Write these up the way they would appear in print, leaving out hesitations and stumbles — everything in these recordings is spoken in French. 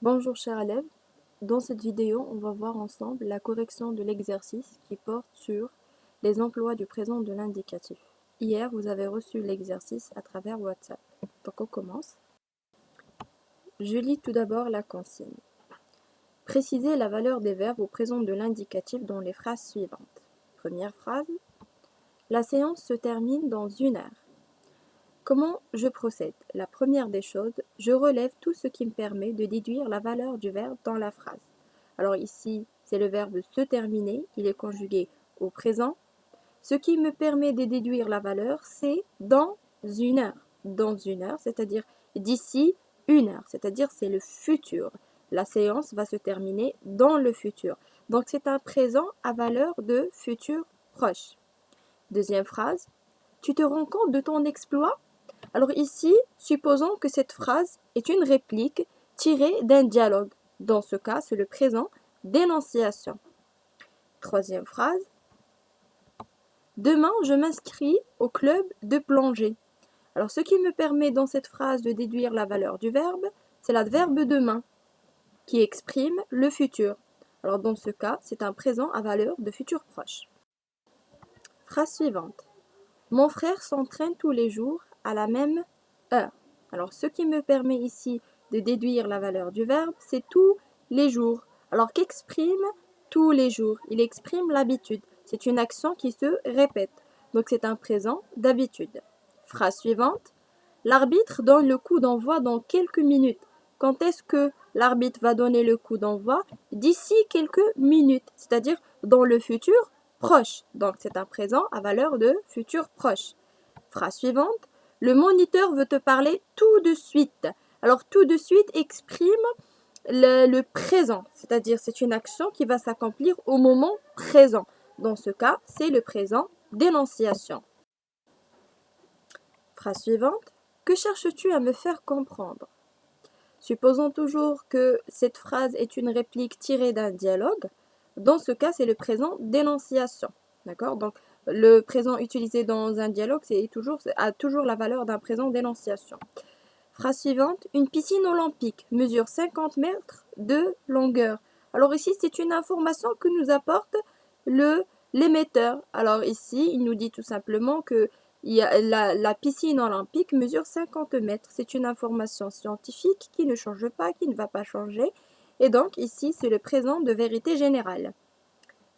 Bonjour chers élèves, dans cette vidéo on va voir ensemble la correction de l'exercice qui porte sur les emplois du présent de l'indicatif. Hier vous avez reçu l'exercice à travers WhatsApp. Donc on commence. Je lis tout d'abord la consigne. Précisez la valeur des verbes au présent de l'indicatif dans les phrases suivantes. Première phrase. La séance se termine dans 1 heure. Comment je procède? La première des choses, je relève tout ce qui me permet de déduire la valeur du verbe dans la phrase. Alors ici, c'est le verbe se terminer, il est conjugué au présent. Ce qui me permet de déduire la valeur, c'est dans 1 heure. Dans 1 heure, c'est-à-dire d'ici 1 heure, c'est-à-dire c'est le futur. La séance va se terminer dans le futur. Donc c'est un présent à valeur de futur proche. Deuxième phrase, tu te rends compte de ton exploit? Alors ici, supposons que cette phrase est une réplique tirée d'un dialogue. Dans ce cas, c'est le présent d'énonciation. Troisième phrase. Demain, je m'inscris au club de plongée. Alors ce qui me permet dans cette phrase de déduire la valeur du verbe, c'est l'adverbe demain qui exprime le futur. Alors dans ce cas, c'est un présent à valeur de futur proche. Phrase suivante. Mon frère s'entraîne tous les jours à la même heure. Alors, ce qui me permet ici de déduire la valeur du verbe, c'est tous les jours. Alors, qu'exprime tous les jours? Il exprime l'habitude. C'est une action qui se répète. Donc, c'est un présent d'habitude. Phrase suivante. L'arbitre donne le coup d'envoi dans quelques minutes. Quand est-ce que l'arbitre va donner le coup d'envoi? D'ici quelques minutes, c'est-à-dire dans le futur proche. Donc, c'est un présent à valeur de futur proche. Phrase suivante. Le moniteur veut te parler tout de suite. Alors, tout de suite exprime le présent, c'est-à-dire c'est une action qui va s'accomplir au moment présent. Dans ce cas, c'est le présent d'énonciation. Phrase suivante. Que cherches-tu à me faire comprendre? Supposons toujours que cette phrase est une réplique tirée d'un dialogue. Dans ce cas, c'est le présent d'énonciation. D'accord? Donc, le présent utilisé dans un dialogue a toujours la valeur d'un présent d'énonciation. Phrase suivante. Une piscine olympique mesure 50 mètres de longueur. Alors ici, c'est une information que nous apporte l'émetteur. Alors ici, il nous dit tout simplement que la piscine olympique mesure 50 mètres. C'est une information scientifique qui ne change pas, qui ne va pas changer. Et donc ici, c'est le présent de vérité générale.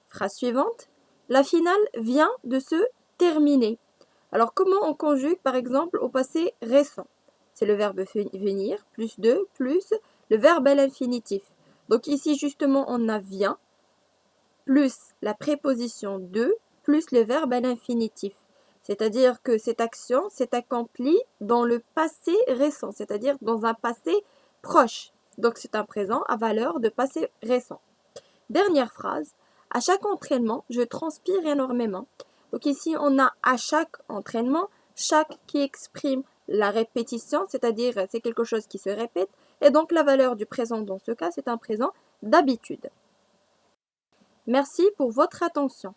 Phrase suivante. La finale vient de se terminer. Alors comment on conjugue par exemple au passé récent? C'est le verbe venir, plus de, plus le verbe à l'infinitif. Donc ici justement on a vient, plus la préposition de, plus le verbe à l'infinitif. C'est-à-dire que cette action s'est accomplie dans le passé récent, c'est-à-dire dans un passé proche. Donc c'est un présent à valeur de passé récent. Dernière phrase. À chaque entraînement, je transpire énormément. Donc ici, on a à chaque entraînement, chaque qui exprime la répétition, c'est-à-dire c'est quelque chose qui se répète. Et donc la valeur du présent dans ce cas, c'est un présent d'habitude. Merci pour votre attention.